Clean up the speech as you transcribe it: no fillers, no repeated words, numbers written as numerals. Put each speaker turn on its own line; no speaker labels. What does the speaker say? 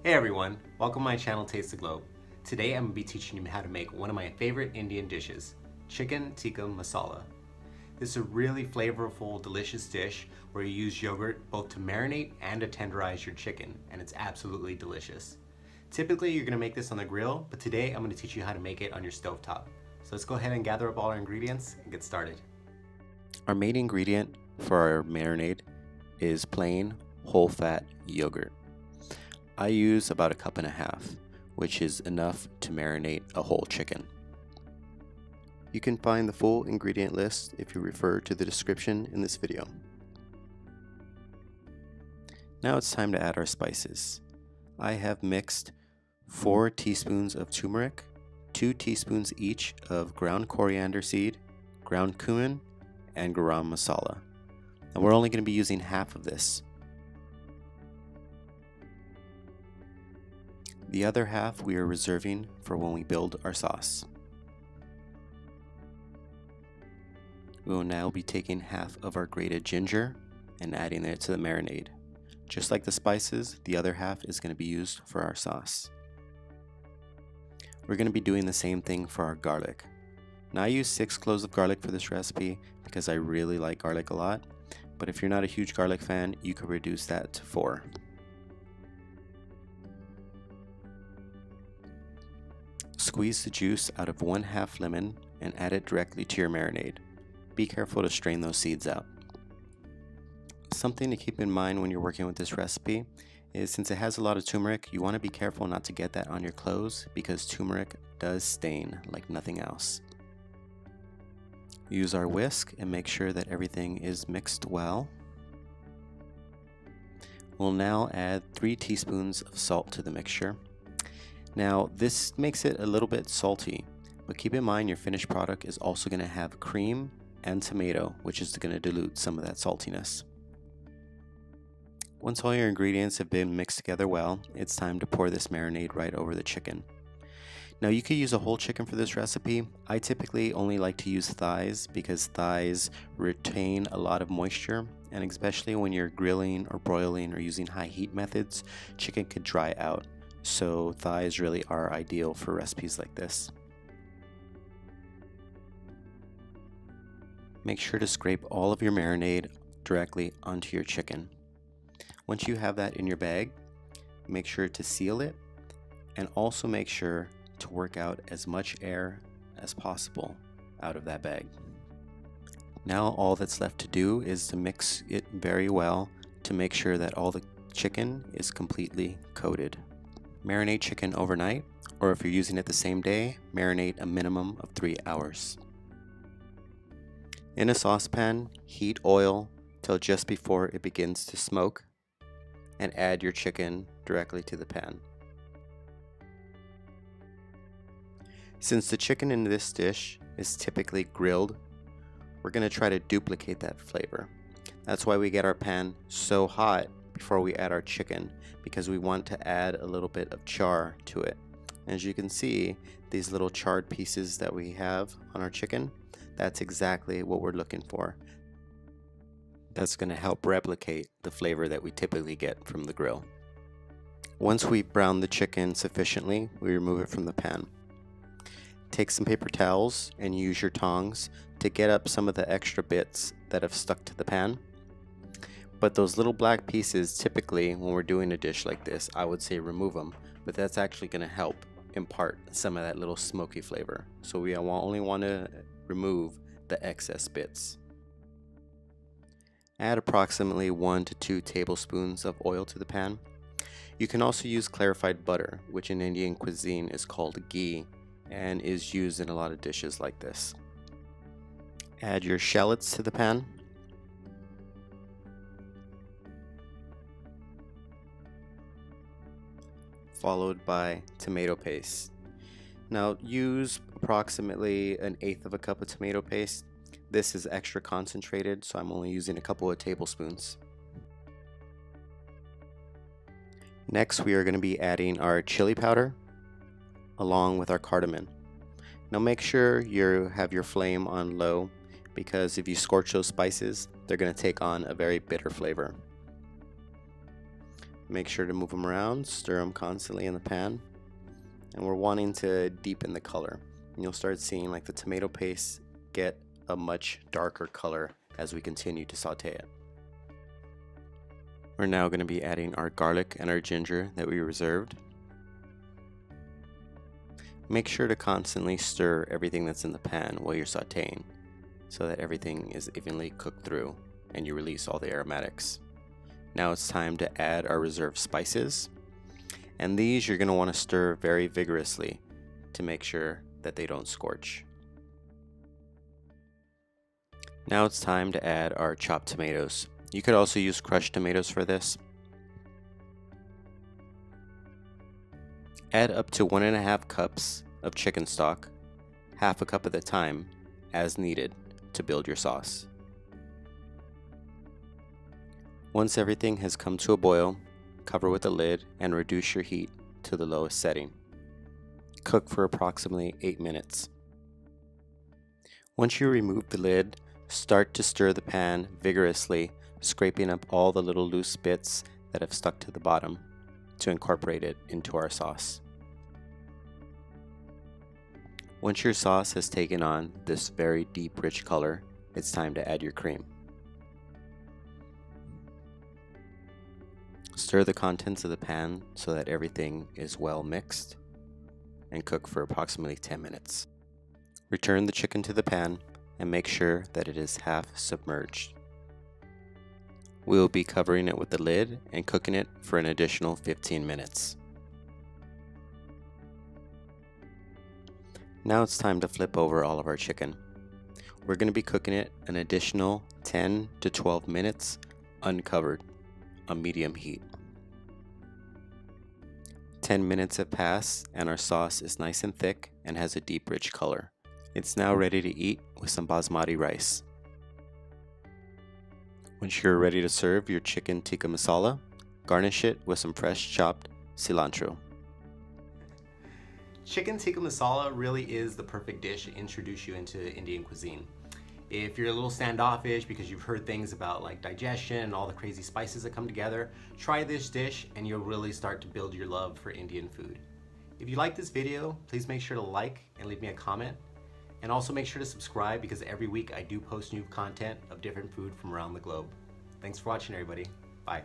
Hey everyone, welcome to my channel Taste the Globe. Today I'm going to be teaching you how to make one of my favorite Indian dishes, chicken tikka masala. This is a really flavorful, delicious dish where you use yogurt both to marinate and to tenderize your chicken, and it's absolutely delicious. Typically you're going to make this on the grill, but today I'm going to teach you how to make it on your stovetop. So let's go ahead and gather up all our ingredients and get started. Our main ingredient for our marinade is plain whole fat yogurt. I use about 1.5 cups, which is enough to marinate a whole chicken. You can find the full ingredient list if you refer to the description in this video. Now it's time to add our spices. I have mixed 4 teaspoons of turmeric, 2 teaspoons each of ground coriander seed, ground cumin, and garam masala. And we're only going to be using half of this. The other half we are reserving for when we build our sauce. We will now be taking half of our grated ginger and adding it to the marinade. Just like the spices, the other half is going to be used for our sauce. We're going to be doing the same thing for our garlic. Now I use 6 cloves of garlic for this recipe because I really like garlic a lot, but if you're not a huge garlic fan, you could reduce that to 4. Squeeze the juice out of 1/2 lemon and add it directly to your marinade. Be careful to strain those seeds out. Something to keep in mind when you're working with this recipe is since it has a lot of turmeric, you want to be careful not to get that on your clothes because turmeric does stain like nothing else. Use our whisk and make sure that everything is mixed well. We'll now add 3 teaspoons of salt to the mixture. Now this makes it a little bit salty, but keep in mind your finished product is also going to have cream and tomato, which is going to dilute some of that saltiness. Once all your ingredients have been mixed together well, it's time to pour this marinade right over the chicken. Now you could use a whole chicken for this recipe. I typically only like to use thighs because thighs retain a lot of moisture, and especially when you're grilling or broiling or using high heat methods, chicken could dry out. So thighs really are ideal for recipes like this. Make sure to scrape all of your marinade directly onto your chicken. Once you have that in your bag, make sure to seal it and also make sure to work out as much air as possible out of that bag. Now all that's left to do is to mix it very well to make sure that all the chicken is completely coated. Marinate chicken overnight, or if you're using it the same day, marinate a minimum of 3 hours. In a saucepan, heat oil till just before it begins to smoke and add your chicken directly to the pan. Since the chicken in this dish is typically grilled, we're going to try to duplicate that flavor. That's why we get our pan so hot before we add our chicken, because we want to add a little bit of char to it. As you can see, these little charred pieces that we have on our chicken, that's exactly what we're looking for. That's going to help replicate the flavor that we typically get from the grill. Once we brown the chicken sufficiently, we remove it from the pan. Take some paper towels and use your tongs to get up some of the extra bits that have stuck to the pan. But those little black pieces, typically when we're doing a dish like this, I would say remove them, but that's actually going to help impart some of that little smoky flavor. So we only want to remove the excess bits. Add approximately 1 to 2 tablespoons of oil to the pan. You can also use clarified butter, which in Indian cuisine is called ghee and is used in a lot of dishes like this. Add your shallots to the pan. Followed by tomato paste. Now use approximately 1/8 cup of tomato paste. This is extra concentrated, so I'm only using a couple of tablespoons. Next we are going to be adding our chili powder along with our cardamom. Now make sure you have your flame on low because if you scorch those spices, they're going to take on a very bitter flavor. Make sure to move them around, stir them constantly in the pan. And we're wanting to deepen the color. And you'll start seeing like the tomato paste get a much darker color as we continue to saute it. We're now going to be adding our garlic and our ginger that we reserved. Make sure to constantly stir everything that's in the pan while you're sauteing so that everything is evenly cooked through and you release all the aromatics. Now it's time to add our reserved spices, and these you're going to want to stir very vigorously to make sure that they don't scorch. Now it's time to add our chopped tomatoes. You could also use crushed tomatoes for this. Add up to 1.5 cups of chicken stock, half a cup at a time, as needed to build your sauce. Once everything has come to a boil, cover with a lid and reduce your heat to the lowest setting. Cook for approximately 8 minutes. Once you remove the lid, start to stir the pan vigorously, scraping up all the little loose bits that have stuck to the bottom to incorporate it into our sauce. Once your sauce has taken on this very deep, rich color, it's time to add your cream. Stir the contents of the pan so that everything is well mixed and cook for approximately 10 minutes. Return the chicken to the pan and make sure that it is half submerged. We will be covering it with the lid and cooking it for an additional 15 minutes. Now it's time to flip over all of our chicken. We're going to be cooking it an additional 10 to 12 minutes uncovered on medium heat. 10 minutes have passed and our sauce is nice and thick and has a deep rich color. It's now ready to eat with some basmati rice. Once you're ready to serve your chicken tikka masala, garnish it with some fresh chopped cilantro.
Chicken tikka masala really is the perfect dish to introduce you into Indian cuisine. If you're a little standoffish because you've heard things about like digestion and all the crazy spices that come together, try this dish and you'll really start to build your love for Indian food. If you like this video, please make sure to like and leave me a comment. And also make sure to subscribe because every week I do post new content of different food from around the globe. Thanks for watching, everybody. Bye.